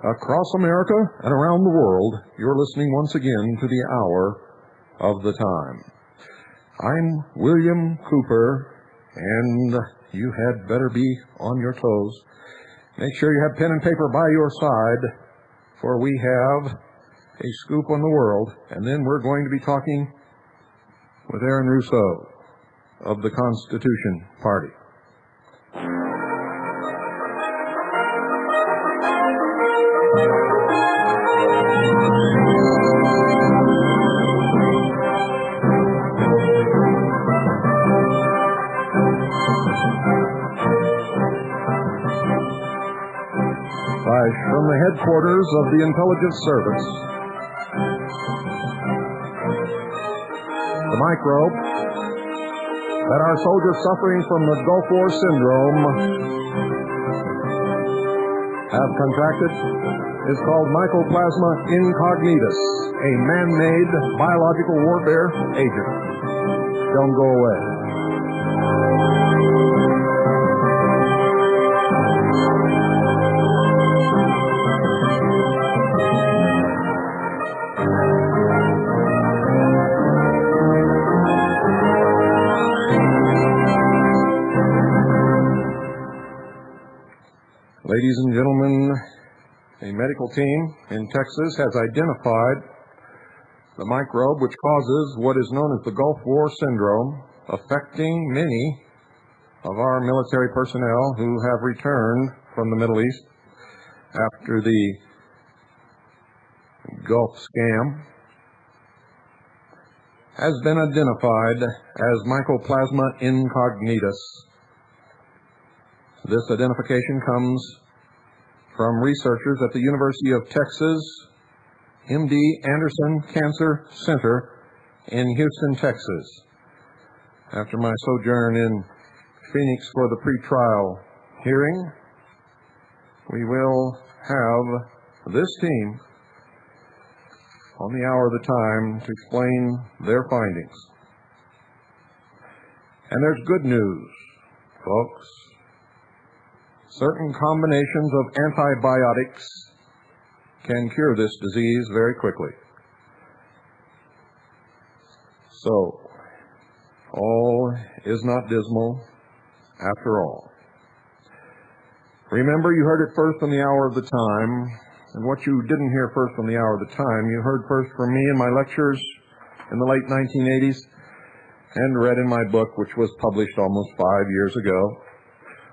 Across America and around the world, you're listening once again to the Hour of the Time. I'm William Cooper, and you had better be on your toes. Make sure you have pen and paper by your side, for we have a scoop on the world, and then we're going to be talking with Aaron Russo of the Constitution Party. From the headquarters of the Intelligence Service, the microbe that our soldiers suffering from the Gulf War syndrome have contracted is called Mycoplasma incognitus, a man-made biological warfare agent. Don't go away. Ladies and gentlemen, a medical team in Texas has identified the microbe which causes what is known as the Gulf War syndrome, affecting many of our military personnel who have returned from the Middle East after the Gulf scam, has been identified as Mycoplasma incognitus. This identification comes from researchers at the University of Texas MD Anderson Cancer Center in Houston, Texas. After my sojourn in Phoenix for the pretrial hearing, we will have this team on the Hour of the Time to explain their findings. And there's good news, folks. Certain combinations of antibiotics can cure this disease very quickly. So, all is not dismal after all. Remember, you heard it first on the Hour of the Time, and what you didn't hear first on the Hour of the Time, you heard first from me in my lectures in the late 1980s and read in my book, which was published almost 5 years ago.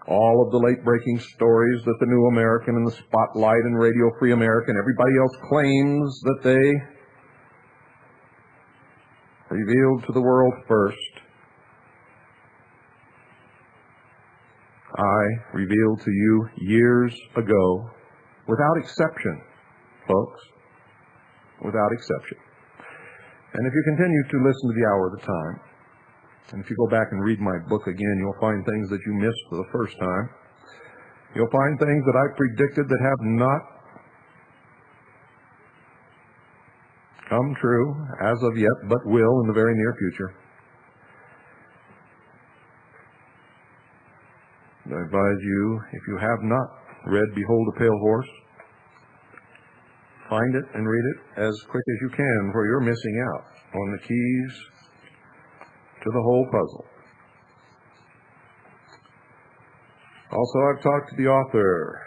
All of the late-breaking stories that the New American and the Spotlight and Radio Free America and everybody else claims that they revealed to the world first, I revealed to you years ago, without exception, folks, without exception. And if you continue to listen to the Hour of the Time, and if you go back and read my book again, you'll find things that you missed for the first time. You'll find things that I predicted that have not come true as of yet, but will in the very near future. I advise you, if you have not read Behold a Pale Horse, find it and read it as quick as you can, for you're missing out on the keys to the whole puzzle. Also, I've talked to the author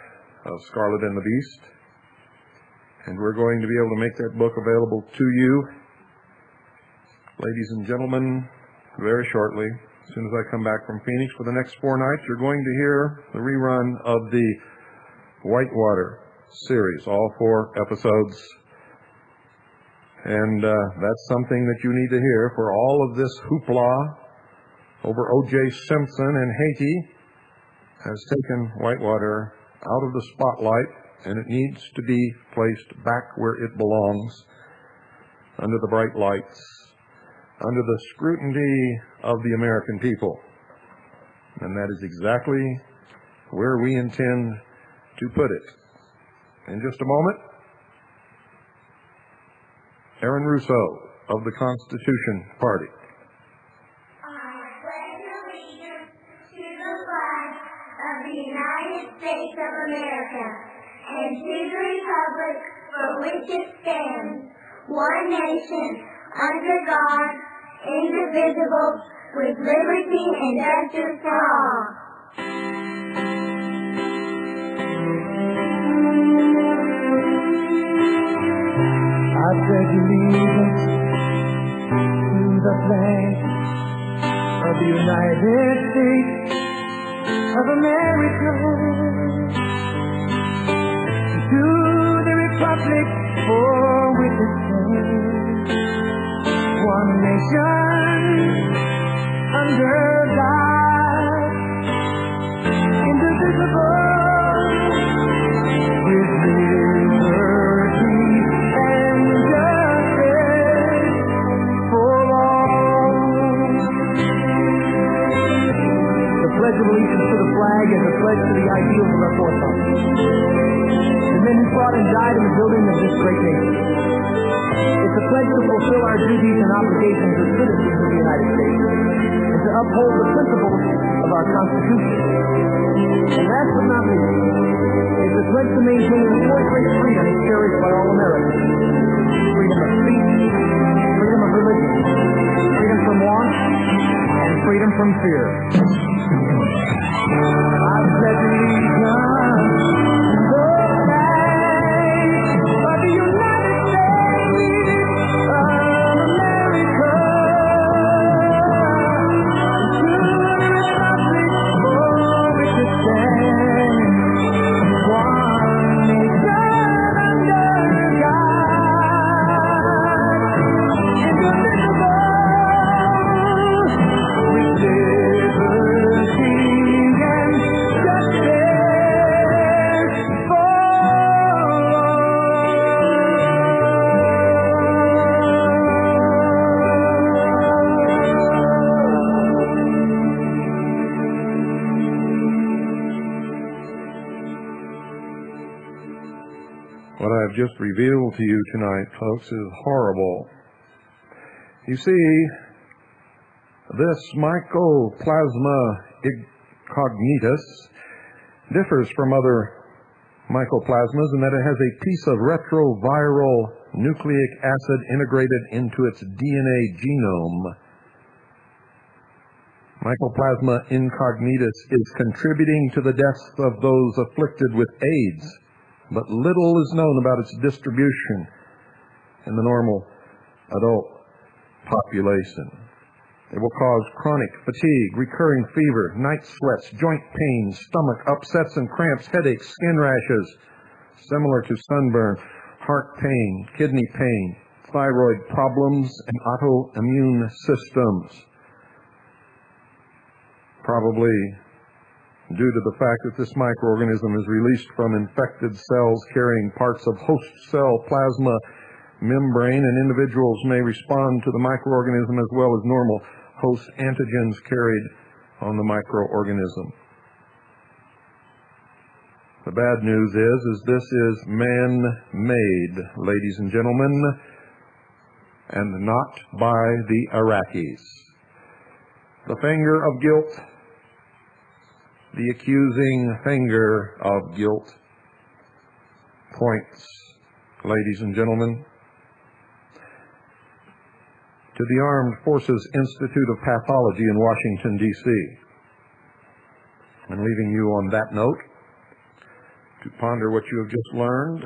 of Scarlet and the Beast, and we're going to be able to make that book available to you Ladies and gentlemen, very shortly, as soon as I come back from Phoenix for the next 4 nights, you're going to hear the rerun of the Whitewater series, all 4 episodes. And that's something that you need to hear, for all of this hoopla over O.J. Simpson and Haiti has taken Whitewater out of the spotlight, and it needs to be placed back where it belongs, under the bright lights, under the scrutiny of the American people. And that is exactly where we intend to put it. In just a moment, Aaron Russo of the Constitution Party. I pledge allegiance to the flag of the United States of America and to the republic for which it stands, one nation, under God, indivisible, with liberty and justice for all. I pledge allegiance to the flag of the United States of America, and to the republic for which it stands, one nation, under God, indivisible, with liberty and justice for all. The Pledge of Allegiance to the flag is a pledge to the ideals of our forefathers, the men who fought and died in the building of this great nation. It's a pledge to fulfill our duties and obligations as citizens of the United States, and to uphold the principles of our Constitution. And last but not least, it's a pledge to maintain the 4 great freedoms cherished by all Americans: freedom of speech, freedom of religion, freedom from want, and freedom from fear. I pledge allegiance to the flag of the United States of America, and to the republic for which it stands, one nation under God, indivisible, with liberty and justice for all. What I have just revealed to you tonight, folks, is horrible. You see, this Mycoplasma incognitus differs from other mycoplasmas in that it has a piece of retroviral nucleic acid integrated into its DNA genome. Mycoplasma incognitus is contributing to the deaths of those afflicted with AIDS, but little is known about its distribution in the normal adult population. It will cause chronic fatigue, recurring fever, night sweats, joint pains, stomach upsets and cramps, headaches, skin rashes, similar to sunburn, heart pain, kidney pain, thyroid problems, and autoimmune systems. Probably due to the fact that this microorganism is released from infected cells carrying parts of host cell plasma membrane, and individuals may respond to the microorganism as well as normal host antigens carried on the microorganism. The bad news is this is man-made, ladies and gentlemen, and not by the Iraqis. The finger of guilt, the accusing finger of guilt, points, ladies and gentlemen, to the Armed Forces Institute of Pathology in Washington, D.C. And leaving you on that note, to ponder what you have just learned,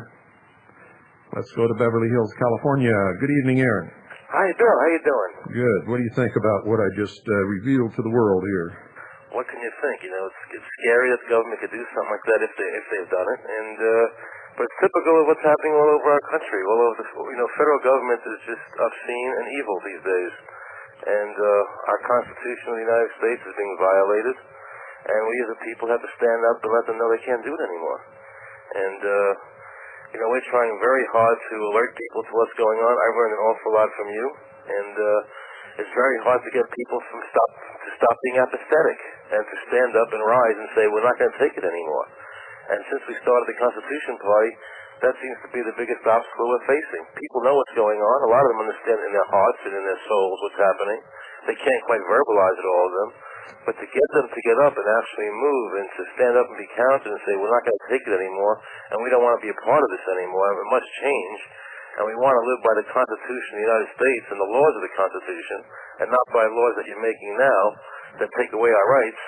let's go to Beverly Hills, California. Good evening, Aaron. Hi, Bill. How you doing? Good. What do you think about what I just revealed to the world here? What can you think? You know, it's scary that the government could do something like that if they've done it, and but it's typical of what's happening all over our country. All over federal government is just obscene and evil these days, and our Constitution of the United States is being violated, and we as a people have to stand up and let them know they can't do it anymore. And we're trying very hard to alert people to what's going on. I've learned an awful lot from you, and it's very hard to get people to stop being apathetic and to stand up and rise and say, we're not going to take it anymore. And since we started the Constitution Party, that seems to be the biggest obstacle we're facing. People know what's going on. A lot of them understand in their hearts and in their souls what's happening. They can't quite verbalize it, all of them. But to get them to get up and actually move and to stand up and be counted and say, we're not going to take it anymore, and we don't want to be a part of this anymore, it must change, and we want to live by the Constitution of the United States and the laws of the Constitution, and not by laws that you're making now that take away our rights,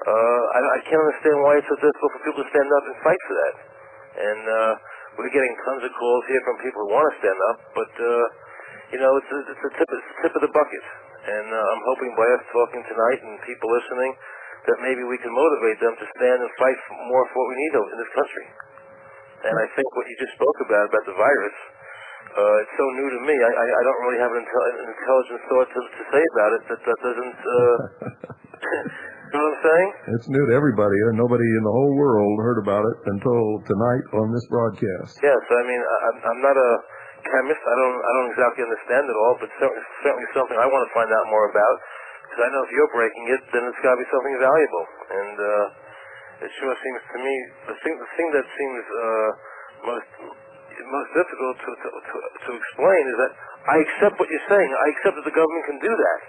I can't understand why it's so difficult for people to stand up and fight for that. And we're getting tons of calls here from people who want to stand up, but it's the tip of the bucket. And I'm hoping by us talking tonight and people listening that maybe we can motivate them to stand and fight more for what we need in this country. And I think what you just spoke about the virus, it's so new to me. I don't really have an intelligent thought to say about it that doesn't... You know what I'm saying? It's new to everybody. Nobody in the whole world heard about it until tonight on this broadcast. Yes, I mean, I'm not a chemist. I don't exactly understand it all, but certainly something I want to find out more about. Because I know if you're breaking it, then it's got to be something valuable. And it sure seems to me the thing that seems most difficult to explain is that I accept what you're saying. I accept that the government can do that,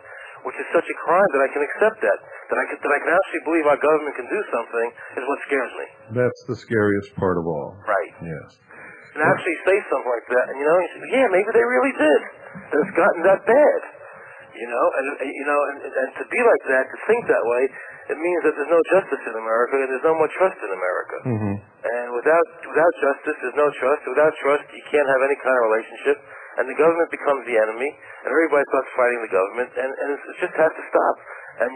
which is such a crime that I can accept that I can actually believe our government can do something is what scares me. That's the scariest part of all. Right. Yes. And actually say something like that, and you say, yeah, maybe they really did. And it's gotten that bad. And to be like that, to think that way, it means that there's no justice in America and there's no more trust in America. Mm-hmm. And without justice, there's no trust. Without trust, you can't have any kind of relationship. And the government becomes the enemy, and everybody starts fighting the government, and it just has to stop. And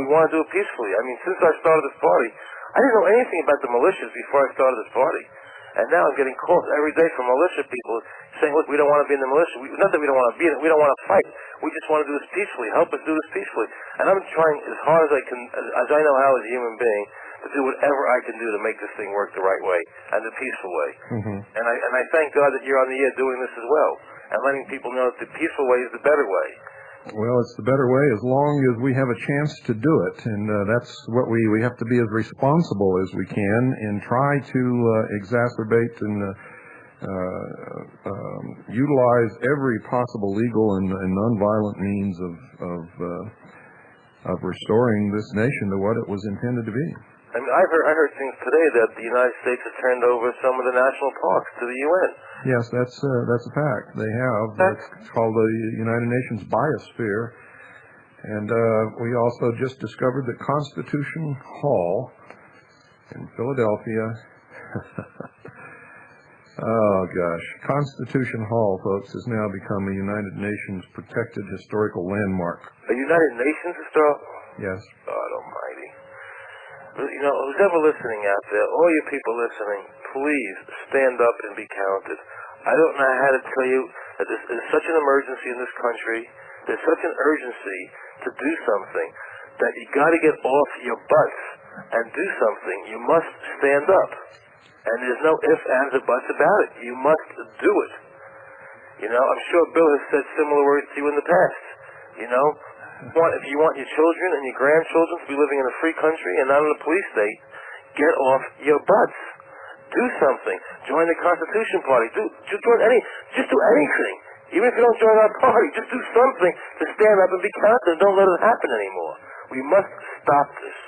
we want to do it peacefully. I mean, since I started this party, I didn't know anything about the militias before I started this party. And now I'm getting calls every day from militia people saying, look, we don't want to be in the militia. Not that we don't want to be in it. We don't want to fight. We just want to do this peacefully. Help us do this peacefully. And I'm trying as hard as I can, as I know how as a human being, to do whatever I can do to make this thing work the right way and the peaceful way. Mm-hmm. And I thank God that you're on the air doing this as well and letting people know that the peaceful way is the better way. Well, it's the better way as long as we have a chance to do it, and that's what we have to be as responsible as we can and try to exacerbate and utilize every possible legal and nonviolent means of restoring this nation to what it was intended to be. I mean, I heard things today that the United States has turned over some of the national parks to the UN. Yes, that's a fact. They have. It's called the United Nations Biosphere. And we also just discovered that Constitution Hall in Philadelphia. Oh, gosh. Constitution Hall, folks, has now become a United Nations protected historical landmark. A United Nations historical? Yes. God almighty. Who's ever listening out there, all you people listening, please stand up and be counted. I don't know how to tell you that there's such an emergency in this country, there's such an urgency to do something, that you got to get off your butts and do something. You must stand up. And there's no ifs, ands, or buts about it. You must do it. I'm sure Bill has said similar words to you in the past. If you want your children and your grandchildren to be living in a free country and not in a police state, get off your butts. Do something. Join the Constitution Party. Just do anything. Even if you don't join our party, just do something to stand up and be counted and don't let it happen anymore. We must stop this.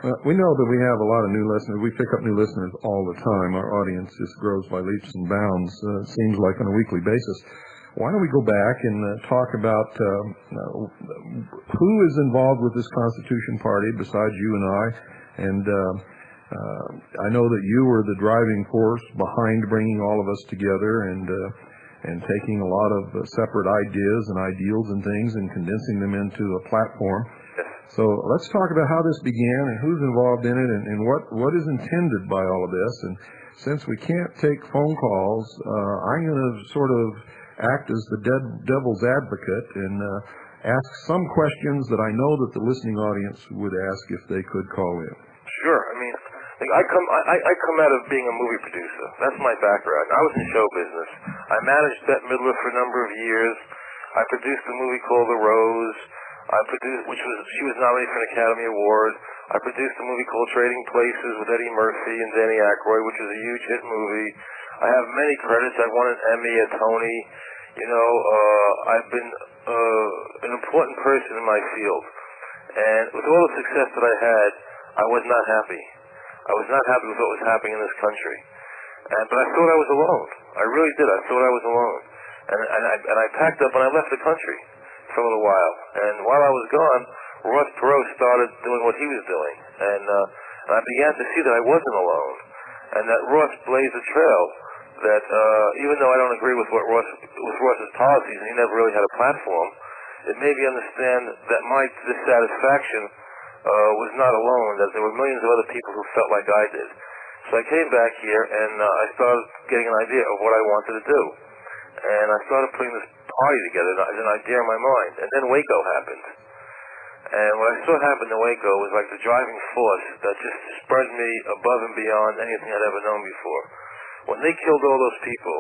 Well, we know that we have a lot of new listeners. We pick up new listeners all the time. Our audience just grows by leaps and bounds, it seems like on a weekly basis. Why don't we go back and talk about who is involved with this Constitution Party besides you and I? And I know that you were the driving force behind bringing all of us together, and and taking a lot of separate ideas and ideals and things and condensing them into a platform. So let's talk about how this began and who's involved in it and what is intended by all of this. And since we can't take phone calls, I'm going to sort of act as the devil's advocate and ask some questions that I know that the listening audience would ask if they could call in. Sure. I mean, I come out of being a movie producer. That's my background. I was in show business. I managed Bette Midler for a number of years. I produced a movie called The Rose. She was nominated for an Academy Award. I produced a movie called Trading Places with Eddie Murphy and Danny Aykroyd, which was a huge hit movie. I have many credits. I won an Emmy, a Tony. I've been an important person in my field. And with all the success that I had, I was not happy. I was not happy with what was happening in this country. But I thought I was alone. I really did. I thought I was alone. And I packed up and I left the country for a little while. And while I was gone, Ross Perot started doing what he was doing. And I began to see that I wasn't alone. And that Ross blazed a trail that, even though I don't agree with Ross's policies, and he never really had a platform, it made me understand that my dissatisfaction was not alone, that there were millions of other people who felt like I did. So I came back here and I started getting an idea of what I wanted to do. And I started putting this party together as an idea in my mind. And then Waco happened. And what I saw happen in Waco was like the driving force that just spread me above and beyond anything I'd ever known before. When they killed all those people,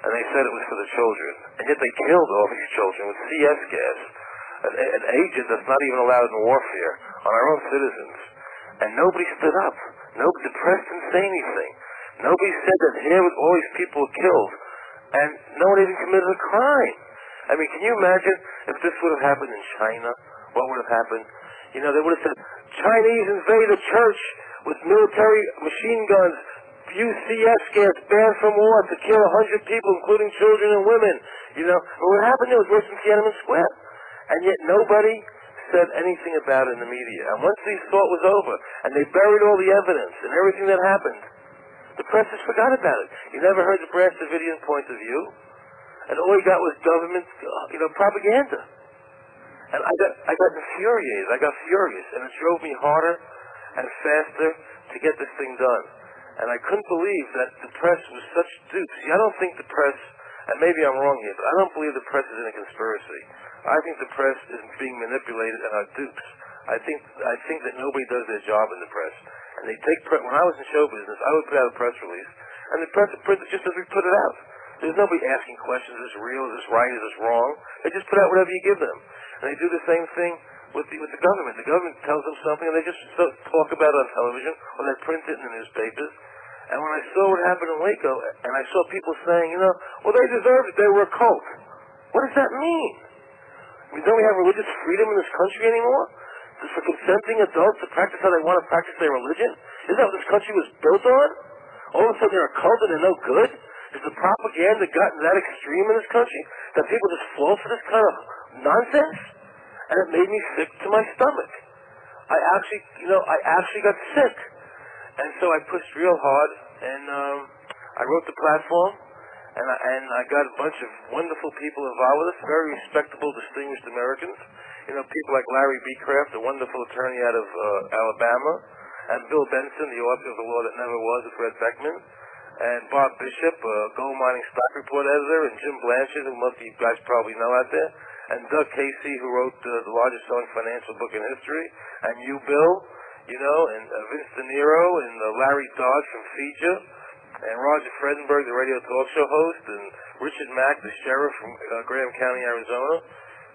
and they said it was for the children, and yet they killed all these children with CS gas, an agent that's not even allowed in warfare, on our own citizens. And nobody stood up. The press didn't say anything. Nobody said that here all these people were killed, and no one even committed a crime. I mean, can you imagine if this would have happened in China? What would have happened? They would have said, Chinese invade a church with military machine guns, use CS gas, banned from war to kill 100 people, including children and women. What happened there was worse than Tiananmen Square. And yet nobody said anything about it in the media. And once they saw it was over, and they buried all the evidence and everything that happened, the press just forgot about it. You never heard the Branch Davidian point of view, and all you got was government, propaganda. And I got infuriated. I got furious, and it drove me harder and faster to get this thing done. And I couldn't believe that the press was such dupes. See, I don't think the press, and maybe I'm wrong here, but I don't believe the press is in a conspiracy. I think the press is being manipulated and are dupes. I think that nobody does their job in the press. And they take when I was in show business, I would put out a press release, and the press would print it just as we put it out. There's nobody asking questions, is this real, is this right, is this wrong? They just put out whatever you give them. And they do the same thing with the government. The government tells them something, and they just talk about it on television, or they print it in the newspapers. And when I saw what happened in Waco, and I saw people saying, well, they deserved it, they were a cult. What does that mean? I mean, don't we have religious freedom in this country anymore? Just for consenting adults to practice how they want to practice their religion? Isn't that what this country was built on? All of a sudden they're a cult and they're no good? Has the propaganda gotten that extreme in this country that people just fall for this kind of nonsense? And it made me sick to my stomach. I actually got sick. And so I pushed real hard, and I wrote the platform, and I got a bunch of wonderful people involved with us, very respectable, distinguished Americans. People like Larry Beecraft, a wonderful attorney out of Alabama, and Bill Benson, the author of The Law That Never Was with Red Beckman, and Bob Bishop, a gold mining stock report editor, and Jim Blanchard, who most of you guys probably know out there, and Doug Casey, who wrote the largest selling financial book in history, and you, Bill, and Vince De Niro, and Larry Dodge from FIJA, and Roger Fredenberg, the radio talk show host, and Richard Mack, the sheriff from Graham County, Arizona,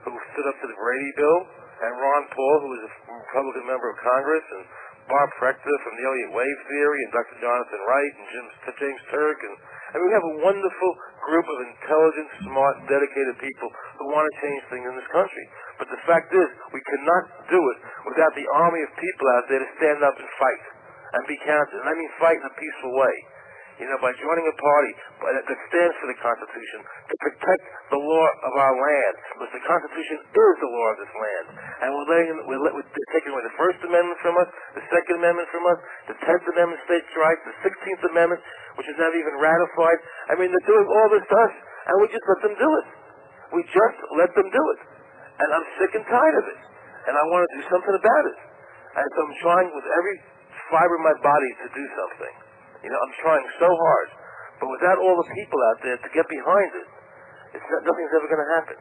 who stood up to the Brady bill, and Ron Paul, who was a Republican member of Congress, and Bob Prechter from the Elliott Wave Theory, and Dr. Jonathan Wright, and James Turk, and we have a wonderful group of intelligent, smart, dedicated people who want to change things in this country. But the fact is, we cannot do it without the army of people out there to stand up and fight and be counted. And I mean fight in a peaceful way. By joining a party that stands for the Constitution to protect the law of our land, because the Constitution is the law of this land. And we're taking away the First Amendment from us, the Second Amendment from us, the 10th Amendment, states' rights, the 16th Amendment, which is not even ratified. I mean, they're doing all this to us, and we just let them do it. We just let them do it. And I'm sick and tired of it. And I want to do something about it. And so I'm trying with every fiber of my body to do something. You know, I'm trying so hard. But without all the people out there to get behind it, nothing's ever going to happen.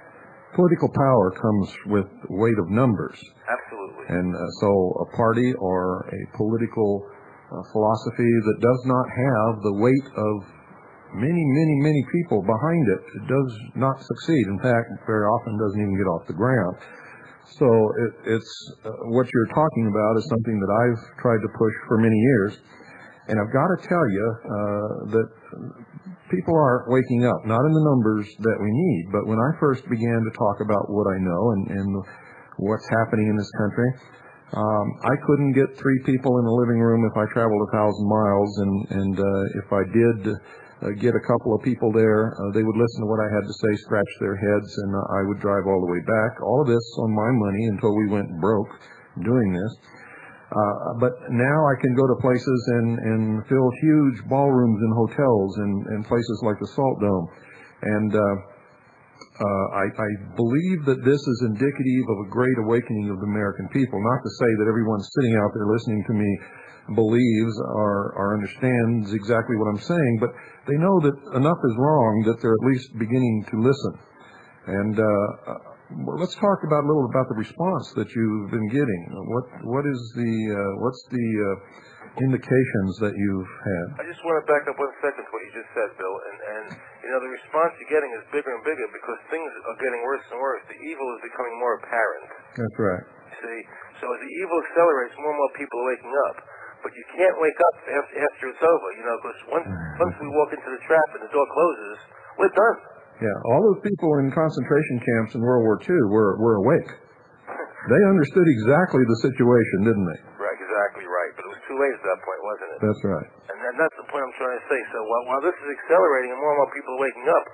Political power comes with weight of numbers. Absolutely. And so a party or a political philosophy that does not have the weight of many people behind it does not succeed. In fact, very often doesn't even get off the ground. So it's what you're talking about is something that I've tried to push for many years. And I've got to tell you that people are waking up, not in the numbers that we need, but when I first began to talk about what I know and what's happening in this country, I couldn't get 3 people in the living room if I traveled 1,000 miles, and if I did get a couple of people there, they would listen to what I had to say, scratch their heads, and I would drive all the way back. All of this on my money until we went broke doing this. But now I can go to places and fill huge ballrooms in hotels and places like the Salt Dome. And I believe that this is indicative of a great awakening of the American people. Not to say that everyone sitting out there listening to me believes or understands exactly what I'm saying, but they know that enough is wrong that they're at least beginning to listen. And well, let's talk a little about the response that you've been getting. What's the indications that you've had? I just want to back up 1 second to what you just said, Bill. And you know, the response you're getting is bigger and bigger because things are getting worse and worse. The evil is becoming more apparent. That's right. See, so as the evil accelerates, more and more people are waking up. But you can't wake up after it's over, you know, because once we walk into the trap and the door closes, we're done. Yeah, all those people in concentration camps in World War II were awake. They understood exactly the situation, didn't they? Right, exactly right. But it was too late at that point, wasn't it? That's right. And that's the point I'm trying to say. So while this is accelerating and more people are waking up,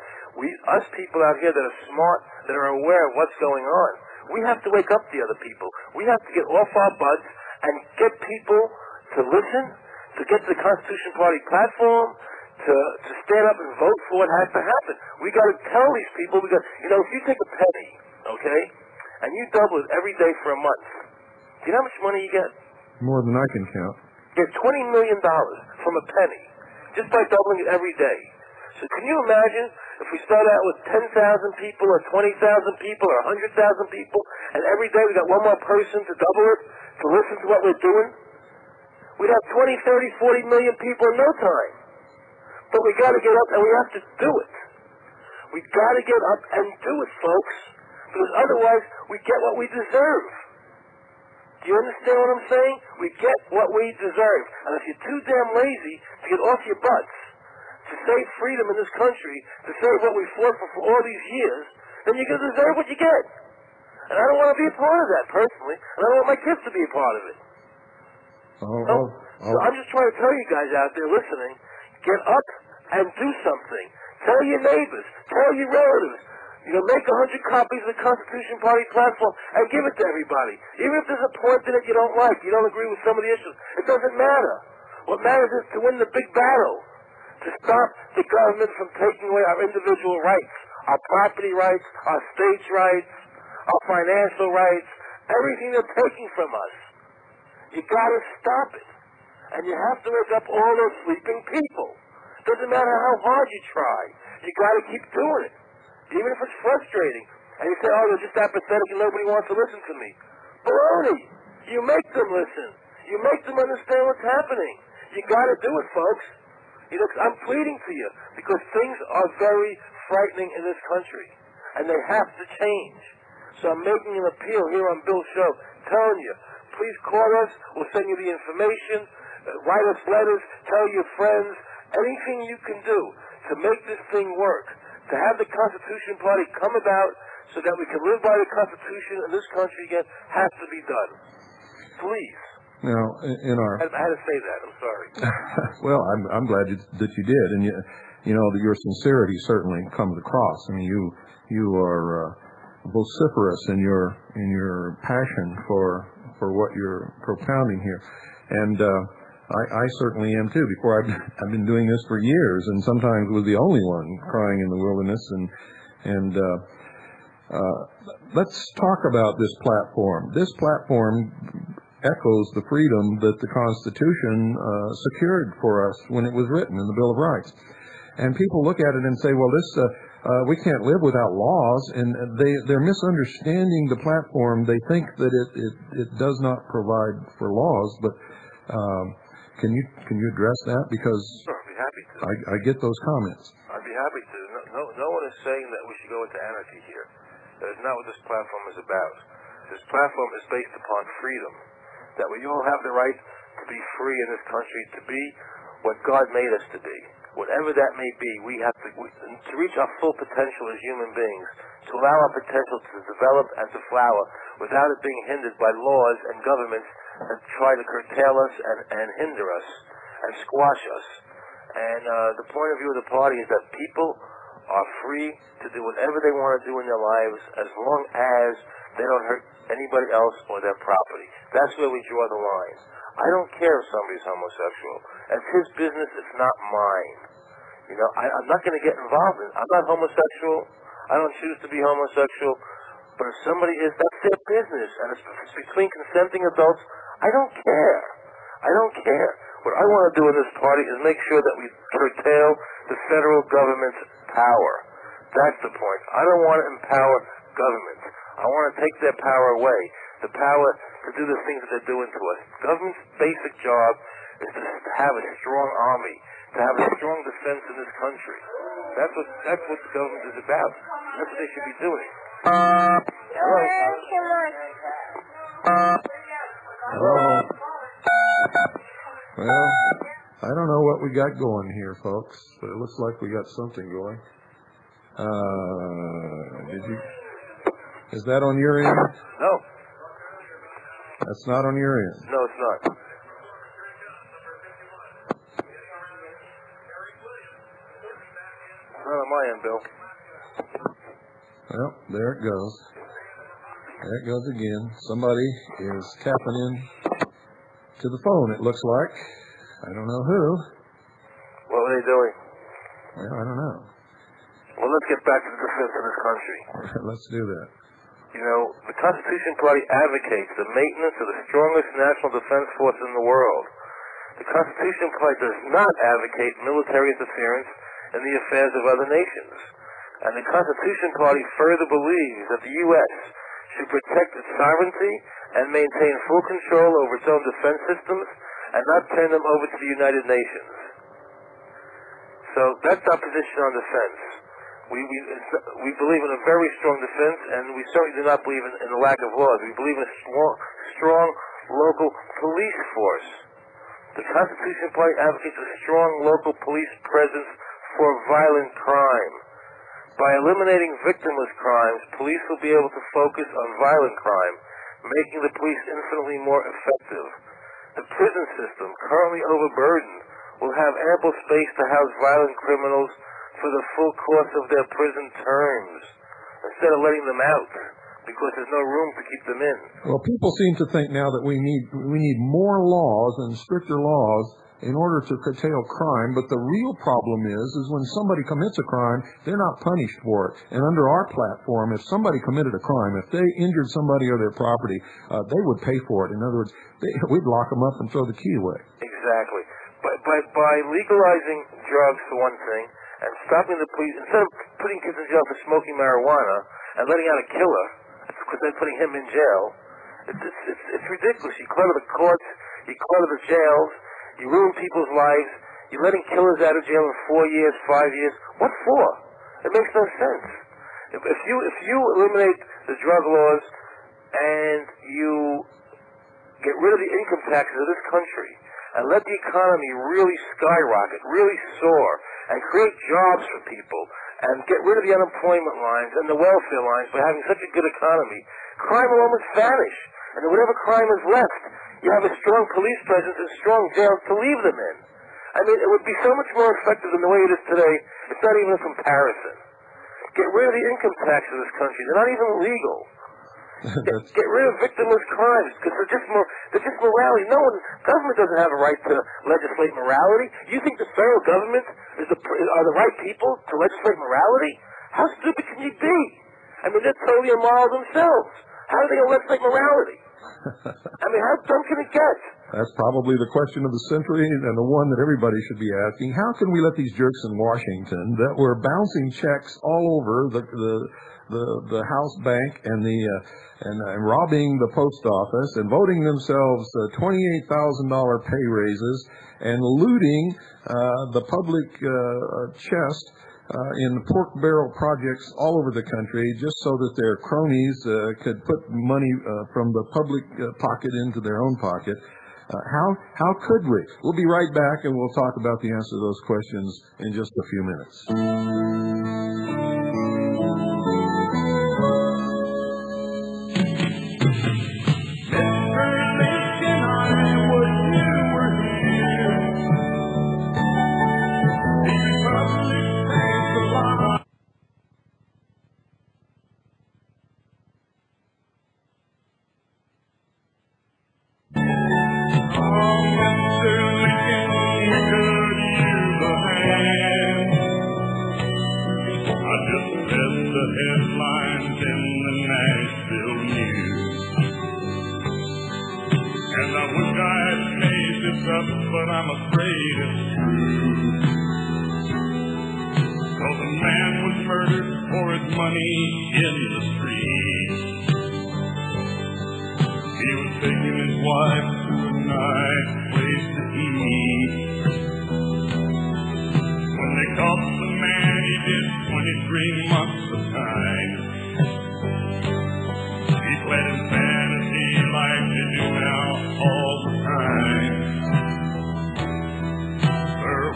us people out here that are smart, that are aware of what's going on, we have to wake up the other people. We have to get off our butts and get people to listen, to get to the Constitution Party platform, to stand up and vote for what has to happen. We got to tell these people, you know, if you take a penny, okay, and you double it every day for a month, do you know how much money you get? More than I can count. You get $20 million from a penny, just by doubling it every day. So can you imagine if we start out with 10,000 people or 20,000 people or 100,000 people, and every day we got one more person to double it, to listen to what we're doing? We'd have 20, 30, 40 million people in no time. But we got to get up and we have to do it. We got to get up and do it, folks, because otherwise we get what we deserve. Do you understand what I'm saying? We get what we deserve. And if you're too damn lazy to get off your butts, to save freedom in this country, to save what we fought for all these years, then you're going to deserve what you get. And I don't want to be a part of that, personally. And I don't want my kids to be a part of it. So I'm just trying to tell you guys out there listening, get up and do something. Tell your neighbors, tell your relatives, you know, make 100 copies of the Constitution Party platform and give it to everybody. Even if there's a point in it you don't like, you don't agree with some of the issues, it doesn't matter. What matters is to win the big battle, to stop the government from taking away our individual rights, our property rights, our states' rights, our financial rights, everything they're taking from us. You gotta stop it. And you have to wake up all those sleeping people. Doesn't matter how hard you try. You gotta keep doing it. Even if it's frustrating. And you say, oh, they're just apathetic and nobody wants to listen to me. Baloney! You make them listen. You make them understand what's happening. You gotta do it, folks. You know, I'm pleading to you because things are very frightening in this country. And they have to change. So I'm making an appeal here on Bill's show, telling you, please call us. We'll send you the information. Write us letters. Tell your friends. Anything you can do to make this thing work, to have the Constitution Party come about so that we can live by the Constitution in this country again, has to be done. Please. Now, in our... I had to say that. I'm sorry. Well, I'm glad that you did, and you know that your sincerity certainly comes across. I mean, you are vociferous in your passion for what you're propounding here, and I certainly am too. Before I've been doing this for years, and sometimes was the only one crying in the wilderness. And let's talk about this platform. This platform echoes the freedom that the Constitution secured for us when it was written in the Bill of Rights. And people look at it and say, well, this we can't live without laws, and they're misunderstanding the platform. They think that it does not provide for laws, but can you address that? Because sure, I'd be happy to. I get those comments. I'd be happy to. No one is saying that we should go into anarchy here. That is not what this platform is about. This platform is based upon freedom. That we all have the right to be free in this country, to be what God made us to be. Whatever that may be, we have to reach our full potential as human beings, to allow our potential to develop and to flower without it being hindered by laws and governments that try to curtail us and hinder us and squash us. And the point of view of the party is that people are free to do whatever they want to do in their lives as long as they don't hurt anybody else or their property. That's where we draw the line. I don't care if somebody's homosexual. It's his business, it's not mine. You know, I'm not going to get involved in it. I'm not homosexual. I don't choose to be homosexual. But if somebody is, that's their business. And it's between consenting adults. I don't care. I don't care. What I want to do in this party is make sure that we curtail the federal government's power. That's the point. I don't want to empower governments. I want to take their power away. The power to do the things that they're doing to us. Government's basic job is to have a strong army, to have a strong defense in this country. That's what the government is about. That's what they should be doing. Hello. Well, I don't know what we got going here, folks, but it looks like we got something going. Is that on your end? No. That's not on your end. No, it's not. It's not on my end, Bill. Well, there it goes. There it goes again. Somebody is tapping in to the phone, it looks like. I don't know who. What were they doing? Well, I don't know. Well, let's get back to the defense of this country. Let's do that. You know, the Constitution Party advocates the maintenance of the strongest national defense force in the world. The Constitution Party does not advocate military interference in the affairs of other nations. And the Constitution Party further believes that the U.S. should protect its sovereignty and maintain full control over its own defense systems and not turn them over to the United Nations. So that's our position on defense. We believe in a very strong defense, and we certainly do not believe in the lack of laws. We believe in a strong local police force. The Constitution Party advocates a strong local police presence for violent crime. By eliminating victimless crimes, police will be able to focus on violent crime, making the police infinitely more effective. The prison system, currently overburdened, will have ample space to house violent criminals for the full course of their prison terms, instead of letting them out, because there's no room to keep them in. Well, people seem to think now that we need more laws and stricter laws in order to curtail crime, but the real problem is when somebody commits a crime, they're not punished for it. And under our platform, if somebody committed a crime, if they injured somebody or their property, they would pay for it. In other words, we'd lock them up and throw the key away. Exactly. By legalizing drugs, for one thing, and stopping the police, instead of putting kids in jail for smoking marijuana and letting out a killer, because they're putting him in jail, it's ridiculous. You clutter the courts, you clutter the jails, you ruin people's lives, you're letting killers out of jail in 4 years, 5 years. What for? It makes no sense. If you eliminate the drug laws and you get rid of the income taxes of this country and let the economy really skyrocket, really soar, and create jobs for people, and get rid of the unemployment lines and the welfare lines by having such a good economy, crime will almost vanish. And then whatever crime is left, you have a strong police presence and strong jails to leave them in. I mean, it would be so much more effective than the way it is today. It's not even a comparison. Get rid of the income tax of this country. They're not even legal. Get rid of victimless crimes, because they're just morality. Government doesn't have a right to legislate morality. You think the federal government are the right people to legislate morality? How stupid can you be? I mean, they're totally immoral themselves. How are they going to legislate morality? I mean, how dumb can it get? That's probably the question of the century and the one that everybody should be asking. How can we let these jerks in Washington that were bouncing checks all over the House bank and robbing the post office and voting themselves $28,000 pay raises and looting the public chest in pork barrel projects all over the country just so that their cronies could put money from the public pocket into their own pocket? How could we? We'll be right back, and we'll talk about the answer to those questions in just a few minutes. But I'm afraid it's true. 'Cause a man was murdered for his money in the street. He was taking his wife to a nice place to eat. When they caught the man, he did 23 months of time. He fled insanity like they do now all the time.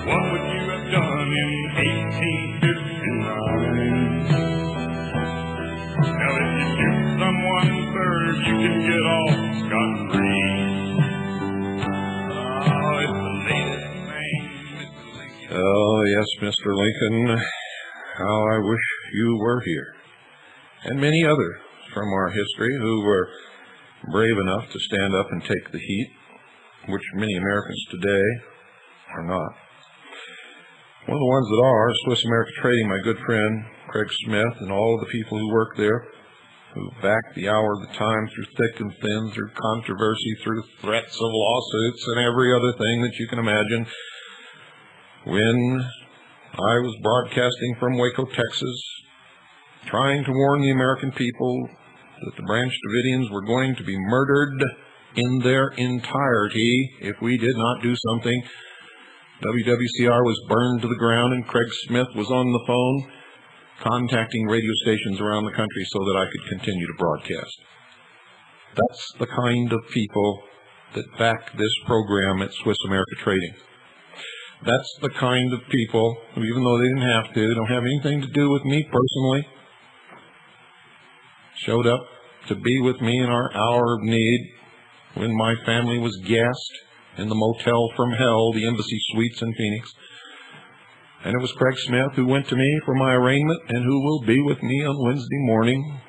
What would you have done in 1859? Now if you shoot someone, sir, you can get off scot-free. Oh, it's the latest name, Mr. Lincoln. Oh, yes, Mr. Lincoln. How I wish you were here. And many others from our history who were brave enough to stand up and take the heat, which many Americans today are not. One of the ones that are Swiss America Trading, my good friend Craig Smith, and all of the people who work there, who back the hour of the time through thick and thin, through controversy, through threats of lawsuits, and every other thing that you can imagine. When I was broadcasting from Waco, Texas, trying to warn the American people that the Branch Davidians were going to be murdered in their entirety if we did not do something, WWCR was burned to the ground, and Craig Smith was on the phone contacting radio stations around the country so that I could continue to broadcast. That's the kind of people that back this program at Swiss America Trading. That's the kind of people who, even though they didn't have to, don't have anything to do with me personally, showed up to be with me in our hour of need when my family was gassed in the motel from hell, the Embassy Suites in Phoenix. And it was Craig Smith who went to me for my arraignment and who will be with me on Wednesday morning.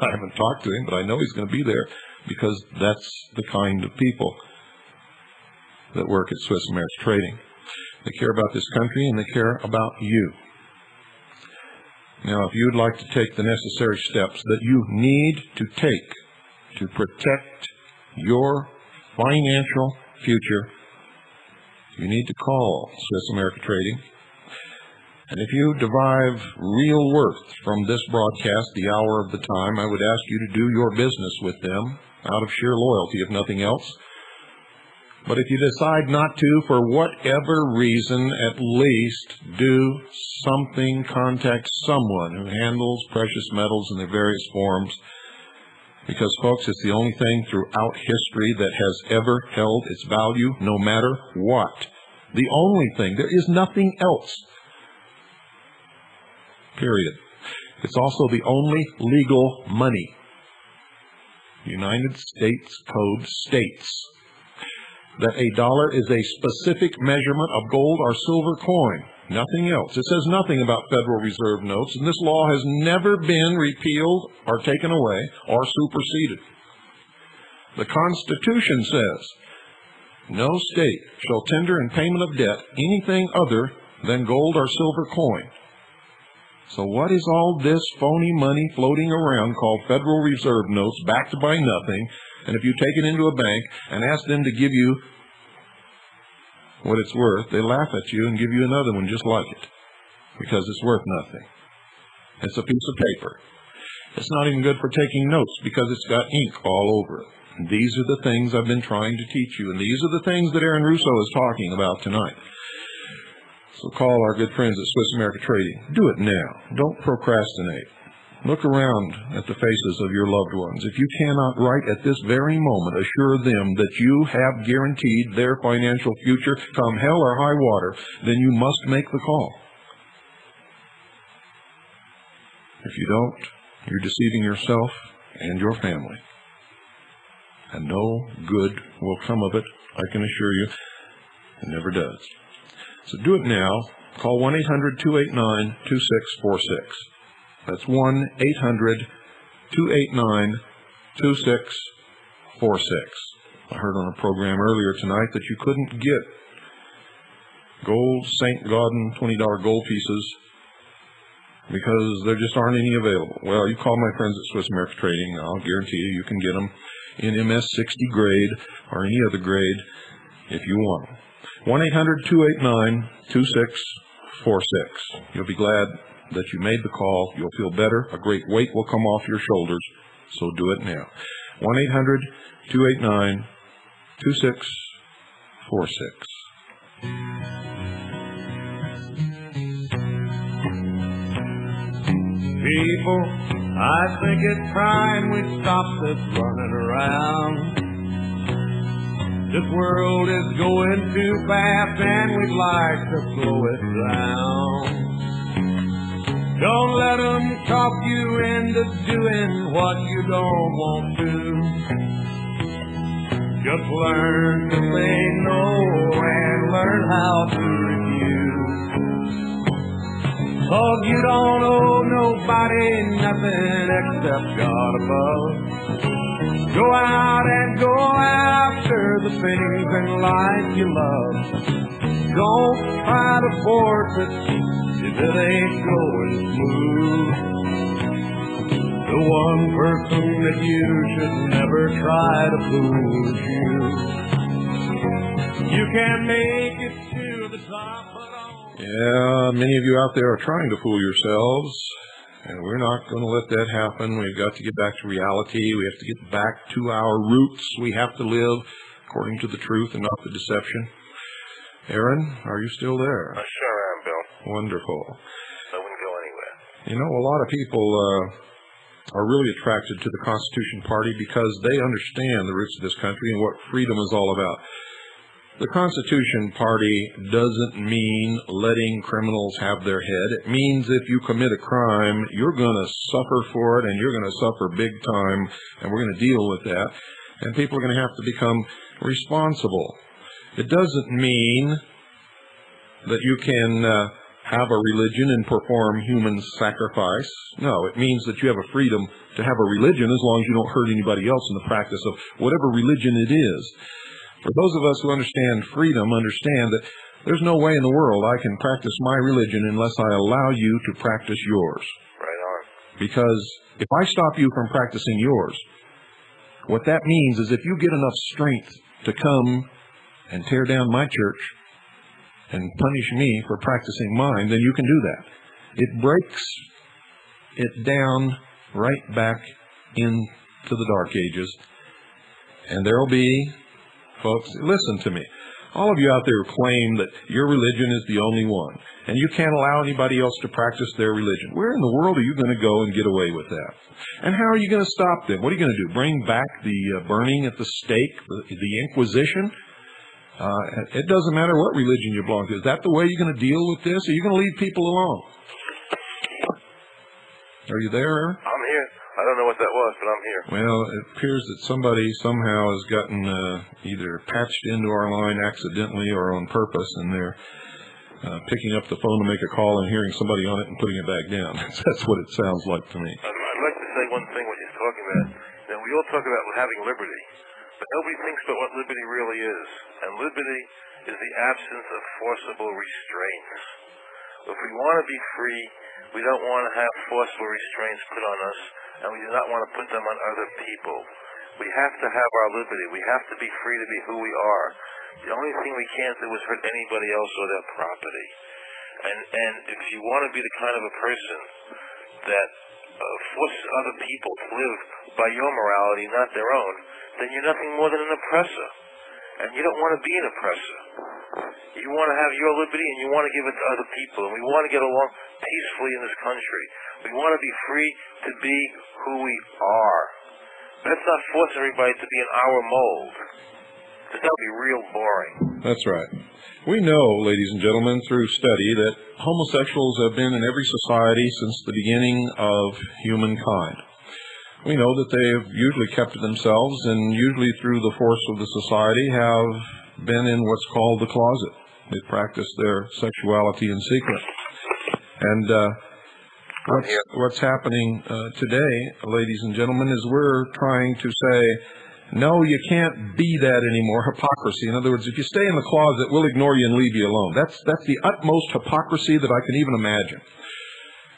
I haven't talked to him, but I know he's going to be there because that's the kind of people that work at Swiss America Trading. They care about this country and they care about you. Now, if you'd like to take the necessary steps that you need to take to protect your financial future, you need to call Swiss America Trading. And if you derive real worth from this broadcast, the hour of the time, I would ask you to do your business with them out of sheer loyalty, if nothing else. But if you decide not to, for whatever reason, at least do something, contact someone who handles precious metals in their various forms. Because, folks, it's the only thing throughout history that has ever held its value, no matter what. The only thing. There is nothing else. Period. It's also the only legal money. The United States Code states that a dollar is a specific measurement of gold or silver coin. Nothing else. It says nothing about Federal Reserve notes, and this law has never been repealed or taken away or superseded. The Constitution says, no state shall tender in payment of debt anything other than gold or silver coin. So what is all this phony money floating around called Federal Reserve notes backed by nothing? And if you take it into a bank and ask them to give you what it's worth, they laugh at you and give you another one just like it because it's worth nothing. It's a piece of paper. It's not even good for taking notes because it's got ink all over it. And these are the things I've been trying to teach you, and these are the things that Aaron Russo is talking about tonight. So call our good friends at Swiss America Trading. Do it now. Don't procrastinate. Look around at the faces of your loved ones. If you cannot right at this very moment assure them that you have guaranteed their financial future come hell or high water, then you must make the call. If you don't, you're deceiving yourself and your family. And no good will come of it, I can assure you. It never does. So do it now. Call 1-800-289-2646. That's 1-800-289-2646. I heard on a program earlier tonight that you couldn't get gold St. Gaudens $20 gold pieces because there just aren't any available. Well, you call my friends at Swiss America Trading. I'll guarantee you can get them in MS-60 grade or any other grade if you want them. 1-800-289-2646. You'll be glad that you made the call. You'll feel better. A great weight will come off your shoulders. So do it now. 1-800-289-2646. People, I think it's time we stop this running around. This world is going too fast and we'd like to slow it down. Don't let them talk you into doing what you don't want to. Just learn to say no and learn how to refuse. 'Cause you don't owe nobody nothing except God above. Go out and go after the things in life you love. Don't try to force it if it ain't going smooth. The one person that you should never try to fool is you. You can make it to the top, but yeah, many of you out there are trying to fool yourselves, and we're not going to let that happen. We've got to get back to reality. We have to get back to our roots. We have to live according to the truth and not the deception. Aaron, are you still there? I sure am, Bill. Wonderful. I wouldn't go anywhere. You know, a lot of people are really attracted to the Constitution Party because they understand the roots of this country and what freedom is all about. The Constitution Party doesn't mean letting criminals have their head. It means if you commit a crime, you're going to suffer for it, and you're going to suffer big time, and we're going to deal with that, and people are going to have to become responsible. It doesn't mean that you can have a religion and perform human sacrifice. No, it means that you have a freedom to have a religion as long as you don't hurt anybody else in the practice of whatever religion it is. For those of us who understand freedom, understand that there's no way in the world I can practice my religion unless I allow you to practice yours. Right on. Because if I stop you from practicing yours, what that means is if you get enough strength to come and tear down my church and punish me for practicing mine, then you can do that. It breaks it down right back into the Dark Ages. And there will be, folks, listen to me. All of you out there who claim that your religion is the only one, and you can't allow anybody else to practice their religion. Where in the world are you going to go and get away with that? And how are you going to stop them? What are you going to do? Bring back the burning at the stake, the Inquisition? It doesn't matter what religion you belong to. Is that the way you're going to deal with this? Or are you going to leave people alone? Are you there, Aaron? I'm here. I don't know what that was, but I'm here. Well, it appears that somebody somehow has gotten either patched into our line accidentally or on purpose, and they're picking up the phone to make a call and hearing somebody on it and putting it back down. That's what it sounds like to me. I'd like to say one thing when you're talking about. You know, we all talk about having liberty, but nobody thinks about what liberty really is. And liberty is the absence of forcible restraints. If we want to be free, we don't want to have forcible restraints put on us, and we do not want to put them on other people. We have to have our liberty. We have to be free to be who we are. The only thing we can't do is hurt anybody else or their property. And if you want to be the kind of a person that forces other people to live by your morality, not their own, then you're nothing more than an oppressor. And you don't want to be an oppressor. You want to have your liberty and you want to give it to other people. And we want to get along peacefully in this country. We want to be free to be who we are. Let's not force everybody to be in our mold. Because that would be real boring. That's right. We know, ladies and gentlemen, through study that homosexuals have been in every society since the beginning of humankind. We know that they have usually kept to themselves and usually through the force of the society have been in what's called the closet. They practice their sexuality in secret. And what's happening today, ladies and gentlemen, is we're trying to say, no, you can't be that anymore. Hypocrisy. In other words, if you stay in the closet, we'll ignore you and leave you alone. That's the utmost hypocrisy that I can even imagine.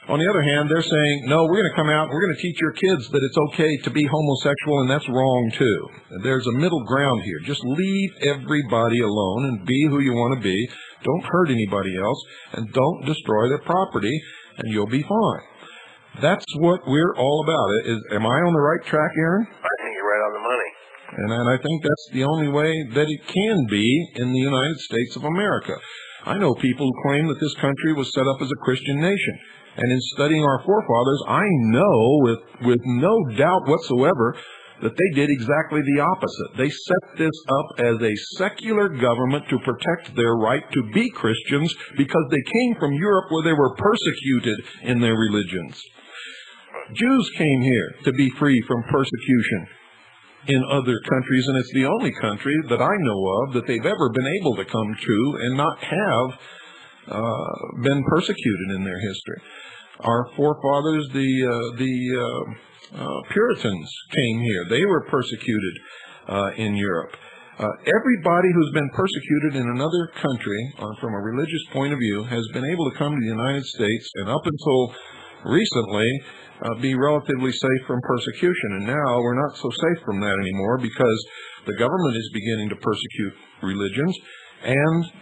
On the other hand, they're saying, no, we're going to come out and we're going to teach your kids that it's okay to be homosexual, and that's wrong too. There's a middle ground here. Just leave everybody alone and be who you want to be. Don't hurt anybody else, and don't destroy their property, and you'll be fine. That's what we're all about. Am I on the right track, Aaron? I think you're right on the money. And I think that's the only way that it can be in the United States of America. I know people who claim that this country was set up as a Christian nation. And in studying our forefathers, I know with no doubt whatsoever that they did exactly the opposite. They set this up as a secular government to protect their right to be Christians because they came from Europe where they were persecuted in their religions. Jews came here to be free from persecution in other countries, and it's the only country that I know of that they've ever been able to come to and not have been persecuted in their history. Our forefathers, the Puritans, came here. They were persecuted in Europe. Everybody who's been persecuted in another country, from a religious point of view, has been able to come to the United States and up until recently be relatively safe from persecution. And now we're not so safe from that anymore because the government is beginning to persecute religions, and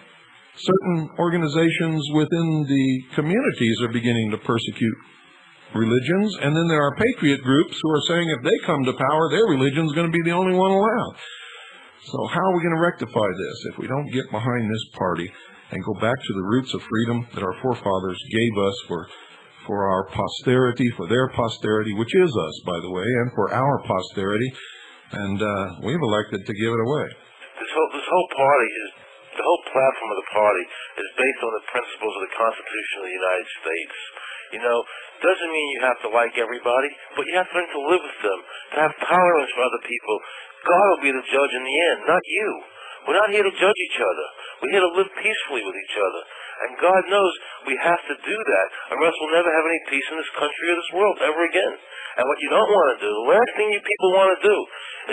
certain organizations within the communities are beginning to persecute religions. And then there are patriot groups who are saying if they come to power, their religion is going to be the only one allowed. So how are we going to rectify this if we don't get behind this party and go back to the roots of freedom that our forefathers gave us for our posterity, for their posterity, which is us, by the way, and for our posterity, and we've elected to give it away. This whole party is, the whole platform of the party is based on the principles of the Constitution of the United States. You know, doesn't mean you have to like everybody, but you have to learn to live with them, to have tolerance for other people. God will be the judge in the end, not you. We're not here to judge each other. We're here to live peacefully with each other. And God knows we have to do that, or else we'll never have any peace in this country or this world ever again. And what you don't want to do, the last thing you people want to do,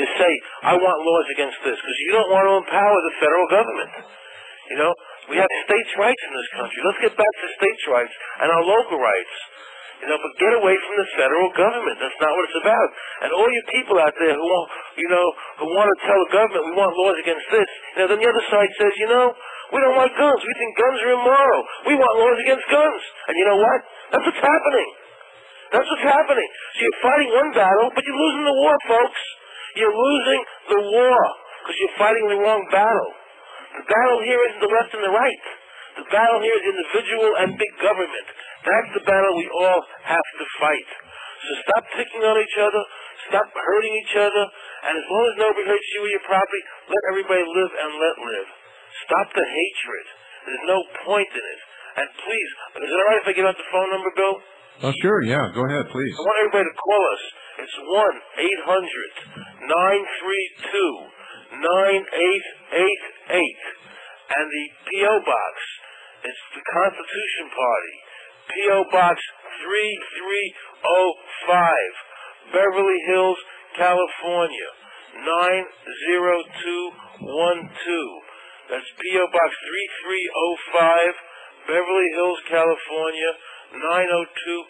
is say, I want laws against this, because you don't want to empower the federal government. You know, we have states' rights in this country. Let's get back to states' rights and our local rights. You know, but get away from the federal government. That's not what it's about. And all you people out there who want, who want to tell the government we want laws against this, then the other side says, we don't like guns. We think guns are immoral. We want laws against guns. And you know what? That's what's happening. That's what's happening. So you're fighting one battle, but you're losing the war, folks. You're losing the war because you're fighting the wrong battle. The battle here isn't the left and the right. The battle here is individual and big government. That's the battle we all have to fight. So stop picking on each other. Stop hurting each other. And as long as nobody hurts you or your property, let everybody live and let live. Stop the hatred. There's no point in it. And please, is it all right if I give out the phone number, Bill? Oh, sure, yeah. Go ahead, please. I want everybody to call us. It's 1-800-932-9888. And the P.O. Box It's the Constitution Party. P.O. Box 3305, Beverly Hills, California, 90212. That's P.O. Box 3305, Beverly Hills, California, 90212.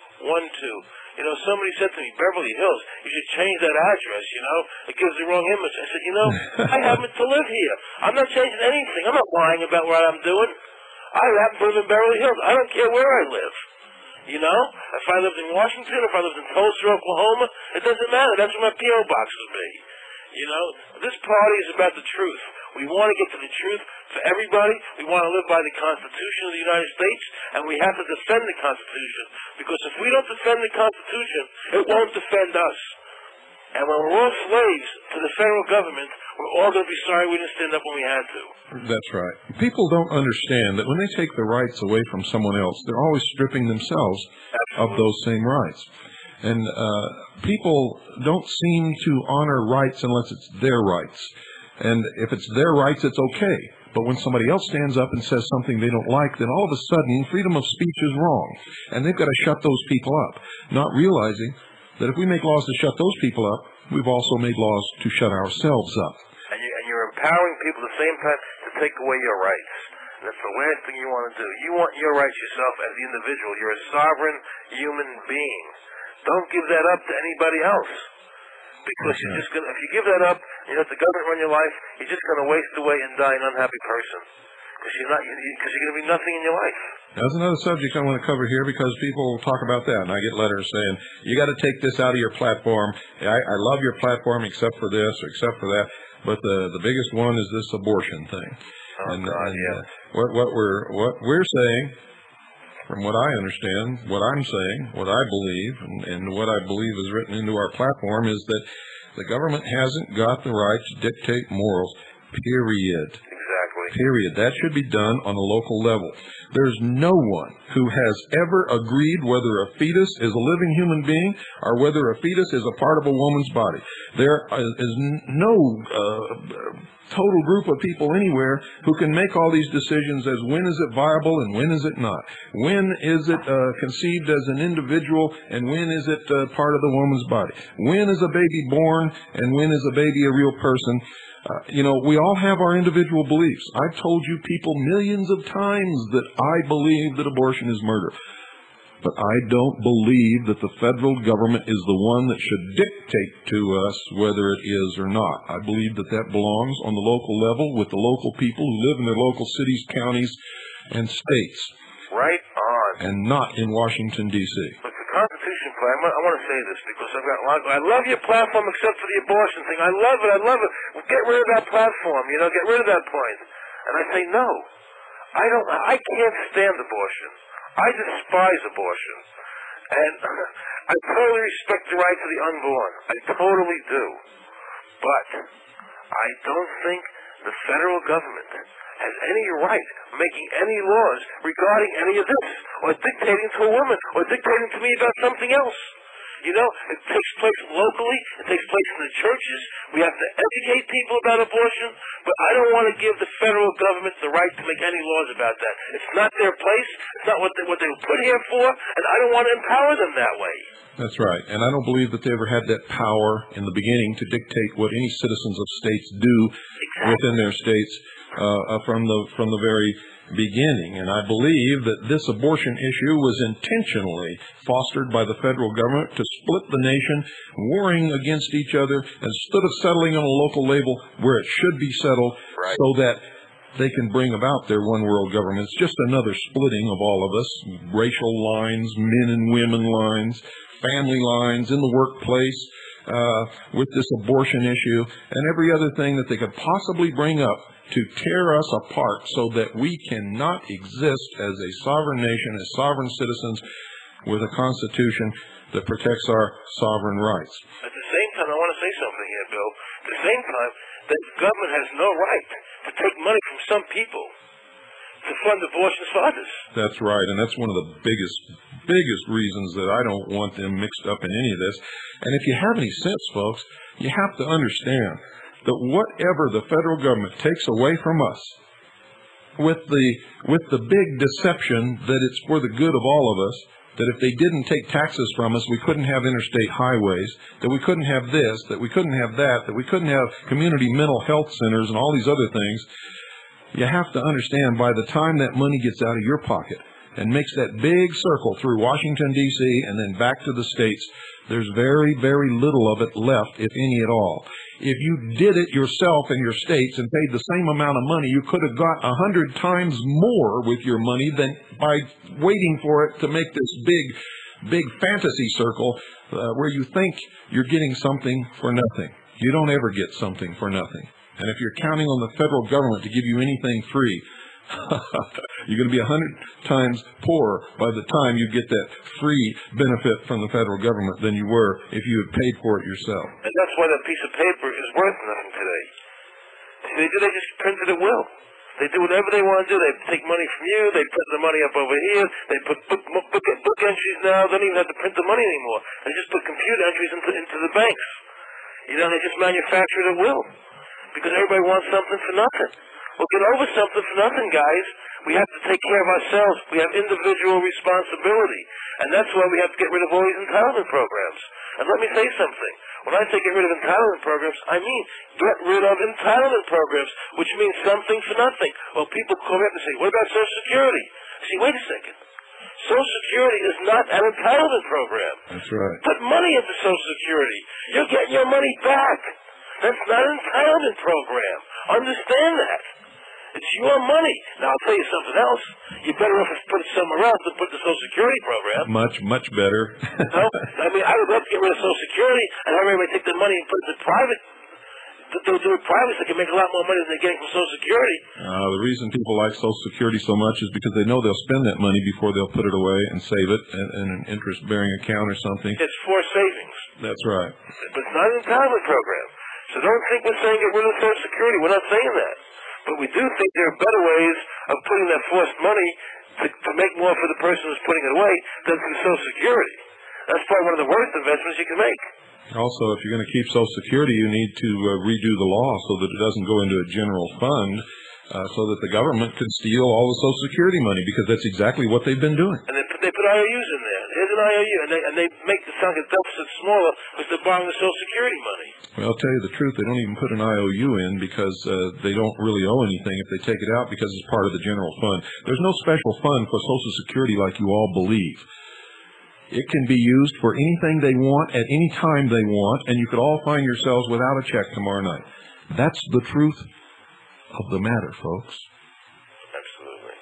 You know, somebody said to me, Beverly Hills, you should change that address, you know. It gives the wrong image. I said, you know, I happen to live here. I'm not changing anything. I'm not lying about what I'm doing. I happen to live in Beverly Hills. I don't care where I live. You know, if I lived in Washington, if I lived in Tulsa, Oklahoma, it doesn't matter. That's where my P.O. box would be. You know, this party is about the truth. We want to get to the truth for everybody. We want to live by the Constitution of the United States, and we have to defend the Constitution. Because if we don't defend the Constitution, it won't defend us. And when we're all slaves to the federal government, we're all going to be sorry we didn't stand up when we had to. That's right. People don't understand that when they take the rights away from someone else, they're always stripping themselves of those same rights. And people don't seem to honor rights unless it's their rights. And if it's their rights, it's okay. But when somebody else stands up and says something they don't like, then all of a sudden freedom of speech is wrong. And they've got to shut those people up, not realizing that if we make laws to shut those people up, we've also made laws to shut ourselves up. And you're empowering people at the same time to take away your rights. And that's the last thing you want to do. You want your rights yourself as the individual. You're a sovereign human being. Don't give that up to anybody else. Because you're just gonna, if you give that up, you let the government run your life, you're just going to waste away and die an unhappy person. Because you're going to be nothing in your life. That's another subject I want to cover here because people talk about that, and I get letters saying, you got to take this out of your platform. I love your platform except for this or except for that, but the biggest one is this abortion thing. What we're saying, from what I understand, what I'm saying, what I believe, and what I believe is written into our platform is that the government hasn't got the right to dictate morals, period. Exactly. Period. That should be done on a local level. There's no one who has ever agreed whether a fetus is a living human being or whether a fetus is a part of a woman's body. There is no total group of people anywhere who can make all these decisions as when is it viable and when is it not. When is it conceived as an individual and when is it part of the woman's body. When is a baby born and when is a baby a real person. You know, we all have our individual beliefs. I've told you people millions of times that I believe that abortion is murder. But I don't believe that the federal government is the one that should dictate to us whether it is or not. I believe that that belongs on the local level with the local people who live in their local cities, counties, and states. Right on. And not in Washington, D.C. But the Constitution, I want to say this because I love your platform except for the abortion thing. I love it. Well, get rid of that platform, you know, get rid of that point. And I say, no. I can't stand abortion. I despise abortion. And I totally respect the rights of the unborn. I totally do. But I don't think the federal government has any right making any laws regarding any of this, or dictating to a woman, or dictating to me about something else. You know, it takes place locally, it takes place in the churches. We have to educate people about abortion, but I don't want to give the federal government the right to make any laws about that. It's not their place, it's not what they were put here for, and I don't want to empower them that way. That's right, and I don't believe that they ever had that power in the beginning to dictate what any citizens of states do within their states from the very beginning. And I believe that this abortion issue was intentionally fostered by the federal government to split the nation, warring against each other, instead of settling on a local level where it should be settled, so that they can bring about their one world government. It's just another splitting of all of us, racial lines, men and women lines, family lines in the workplace, with this abortion issue and every other thing that they could possibly bring up to tear us apart so that we cannot exist as a sovereign nation, as sovereign citizens with a constitution that protects our sovereign rights. At the same time, I want to say something here, Bill. At the same time, the government has no right to take money from some people to fund abortions for others. That's right, and that's one of the biggest reasons that I don't want them mixed up in any of this. And if you have any sense, folks, you have to understand that whatever the federal government takes away from us, with the big deception that it's for the good of all of us, that if they didn't take taxes from us, we couldn't have interstate highways, that we couldn't have this, that we couldn't have that we couldn't have community mental health centers and all these other things. You have to understand, by the time that money gets out of your pocket and makes that big circle through Washington, D.C., and then back to the states, there's very, very little of it left, if any at all. If you did it yourself in your states and paid the same amount of money, you could have got 100 times more with your money than by waiting for it to make this big fantasy circle where you think you're getting something for nothing. You don't ever get something for nothing. And if you're counting on the federal government to give you anything free, you're going to be 100 times poorer by the time you get that free benefit from the federal government than you were if you had paid for it yourself. And that's why that piece of paper is worth nothing today. They just print it at will. They do whatever they want to do. They take money from you. They print the money up over here. They put book entries now. They don't even have to print the money anymore. They just put computer entries into the banks. You know, they just manufacture it at will because everybody wants something for nothing. We'll get over something for nothing, guys. We have to take care of ourselves. We have individual responsibility. And that's why we have to get rid of all these entitlement programs. And let me say something. When I say get rid of entitlement programs, I mean get rid of entitlement programs, which means something for nothing. Well, people call me up and say, what about Social Security? I say, wait a second. Social Security is not an entitlement program. That's right. Put money into Social Security. You're getting your money back. That's not an entitlement program. Understand that. It's your money. Now, I'll tell you something else. You're better off to put it somewhere else than put the Social Security program. Much better. No? I mean, I would love to get rid of Social Security and have everybody take their money and put it in private. They'll do it private so they can make a lot more money than they're getting from Social Security. The reason people like Social Security so much is because they know they'll spend that money before they'll put it away and save it in an interest-bearing account or something. It's for savings. That's right. But it's not an entitlement program. So don't think we're saying get rid of Social Security. We're not saying that. But we do think there are better ways of putting that forced money to make more for the person who's putting it away than through Social Security. That's probably one of the worst investments you can make. Also, if you're going to keep Social Security, you need to redo the law so that it doesn't go into a general fund so that the government can steal all the Social Security money, because that's exactly what they've been doing. And they put IOUs in there. Here's an IOU, and they make the deficit smaller because they're borrowing the Social Security money. Well, I'll tell you the truth, they don't even put an IOU in because they don't really owe anything if they take it out because it's part of the general fund. There's no special fund for Social Security like you all believe. It can be used for anything they want at any time they want, and you could all find yourselves without a check tomorrow night. That's the truth of the matter, folks. Absolutely.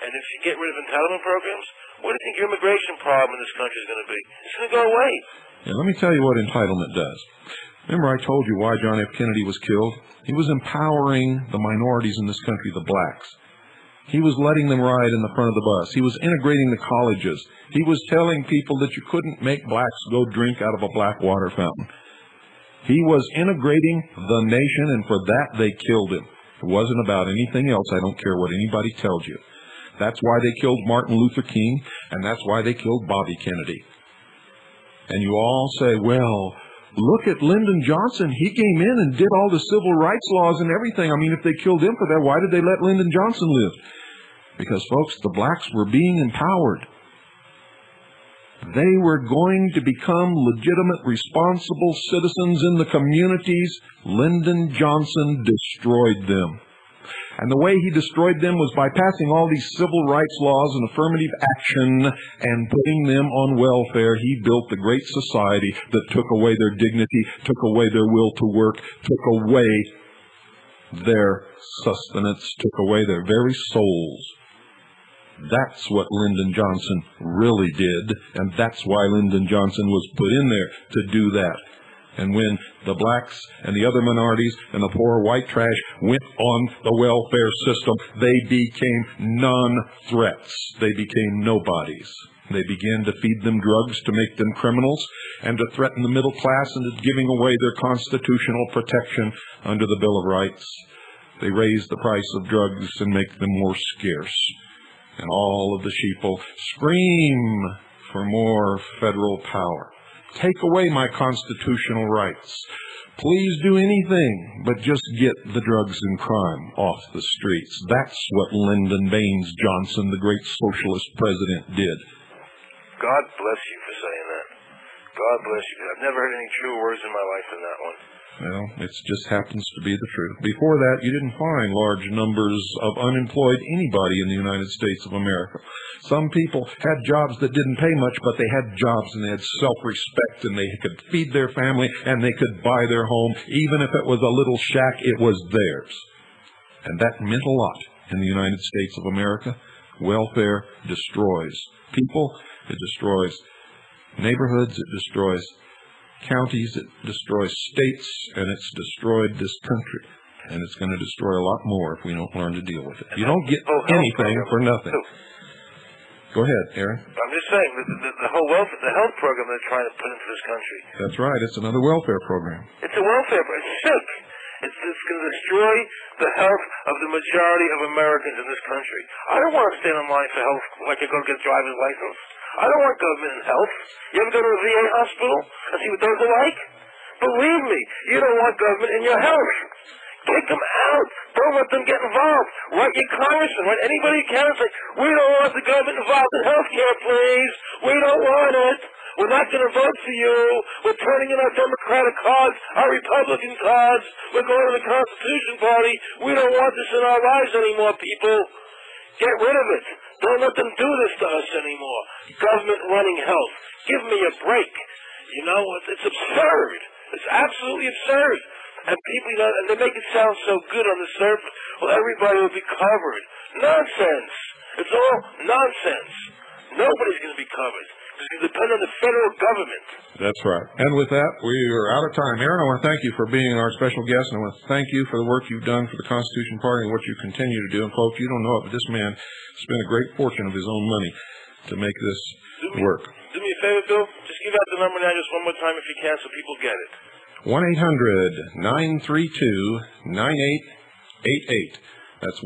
And if you get rid of entitlement programs, what do you think your immigration problem in this country is going to be? It's going to go away. Yeah, let me tell you what entitlement does. Remember I told you why John F. Kennedy was killed? He was empowering the minorities in this country, the blacks. He was letting them ride in the front of the bus. He was integrating the colleges. He was telling people that you couldn't make blacks go drink out of a black water fountain. He was integrating the nation, and for that they killed him. It wasn't about anything else. I don't care what anybody tells you. That's why they killed Martin Luther King, and that's why they killed Bobby Kennedy. And you all say, well, look at Lyndon Johnson. He came in and did all the civil rights laws and everything. I mean, if they killed him for that, why did they let Lyndon Johnson live? Because, folks, the blacks were being empowered. They were going to become legitimate, responsible citizens in the communities. Lyndon Johnson destroyed them. And the way he destroyed them was by passing all these civil rights laws and affirmative action and putting them on welfare. He built the great society that took away their dignity, took away their will to work, took away their sustenance, took away their very souls. That's what Lyndon Johnson really did, and that's why Lyndon Johnson was put in there to do that. And when the blacks and the other minorities and the poor white trash went on the welfare system, they became non-threats. They became nobodies. They began to feed them drugs to make them criminals and to threaten the middle class into giving away their constitutional protection under the Bill of Rights. They raised the price of drugs and make them more scarce. And all of the sheeple scream for more federal power. Take away my constitutional rights. Please do anything but just get the drugs and crime off the streets. That's what Lyndon Baines Johnson, the great socialist president, did. God bless you for saying that. God bless you. I've never heard any true words in my life than that one. Well, it just happens to be the truth. Before that, you didn't find large numbers of unemployed anybody in the United States of America. Some people had jobs that didn't pay much, but they had jobs and they had self-respect and they could feed their family and they could buy their home. Even if it was a little shack, it was theirs. And that meant a lot in the United States of America. Welfare destroys people. It destroys neighborhoods. It destroys counties, it destroys states, and it's destroyed this country. And it's going to destroy a lot more if we don't learn to deal with it. You don't get anything for nothing. Go ahead, Aaron. I'm just saying, the whole the health program they're trying to put into this country. That's right. It's another welfare program. It's a welfare program. It's sick. It's going to destroy the health of the majority of Americans in this country. I don't want to stand in line for health like I go get a driver's license. I don't want government in health. You ever go to a VA hospital and see what those are like? Believe me, you don't want government in your health. Kick them out. Don't let them get involved. Write your congressman, write anybody you can and say, we don't want the government involved in health care, please. We don't want it. We're not going to vote for you. We're turning in our Democratic cards, our Republican cards. We're going to the Constitution Party. We don't want this in our lives anymore, people. Get rid of it. Don't let them do this to us anymore. Government running health. Give me a break. You know, it's absurd. It's absolutely absurd. And people, you know, and they make it sound so good on the surface. Well, everybody will be covered. Nonsense. It's all nonsense. Nobody's going to be covered. Because you depend on the federal government. That's right. And with that, we are out of time. Aaron, I want to thank you for being our special guest, and I want to thank you for the work you've done for the Constitution Party and what you continue to do. And folks, you don't know it, but this man spent a great fortune of his own money to make this work. Do me a favor, Bill. Just give out the number now just one more time if you can so people get it. 1-800-932-9888. That's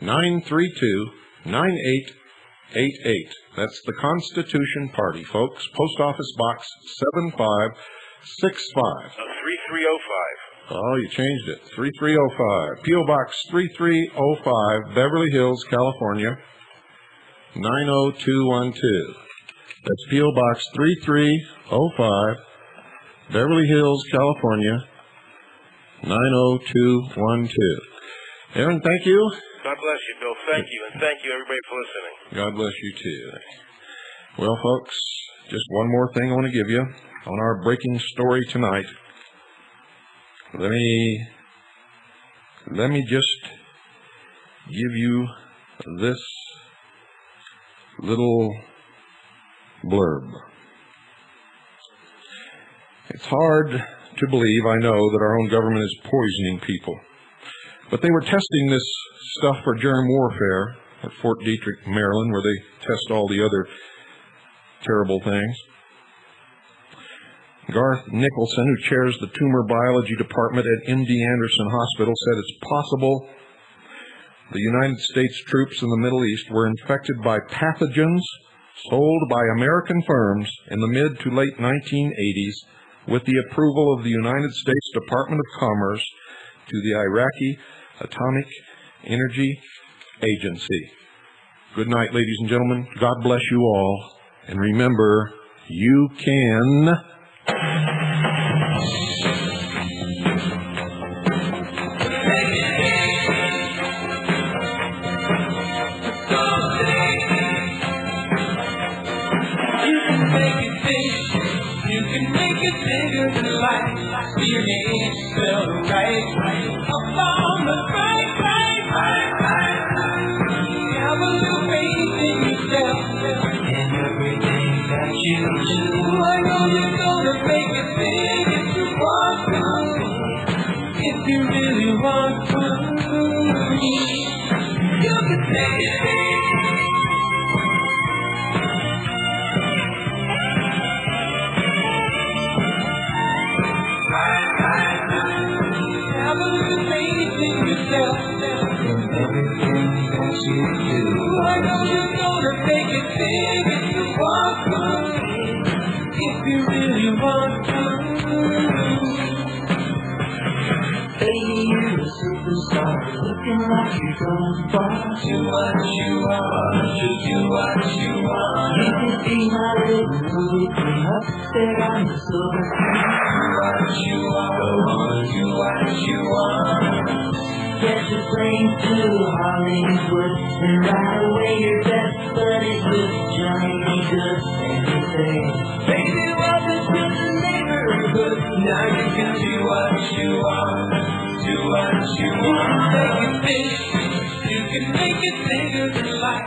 1-800-932-9888. That's the Constitution Party, folks. Post Office Box 7565. 3305. Oh, you changed it. 3305. P.O. Box 3305, Beverly Hills, California, 90212. That's P.O. Box 3305, Beverly Hills, California, 90212. Aaron, thank you. God bless you, Bill. Thank you, and thank you, everybody, for listening. God bless you, too. Well, folks, just one more thing I want to give you on our breaking story tonight. Let me just give you this little blurb. It's hard to believe, I know, that our own government is poisoning people. But they were testing this stuff for germ warfare at Fort Detrick, Maryland, where they test all the other terrible things. Garth Nicholson, who chairs the tumor biology department at MD Anderson Hospital, said it's possible the United States troops in the Middle East were infected by pathogens sold by American firms in the mid to late 1980s with the approval of the United States Department of Commerce to the Iraqi Atomic Energy Agency. Good night, ladies and gentlemen. God bless you all. And remember, you can... Your name spelled right, up on the right. Have a little faith in yourself and everything that you do. I know you're gonna make it big if you want to. If you really want to, you can make it big. I know you're gonna make it big if you want to, if you really want to. looking like you're going far. Do what you want, just do what you want. You can see my little movie queen up there on the silver screen. Do what you want, go on, do what you want. Get your plane to Hollywood and ride away your best buddy with Johnny B. Good and you say, baby, welcome to the neighborhood. Now you can do what you want, do what you want. You can make it big, you can make it bigger than life.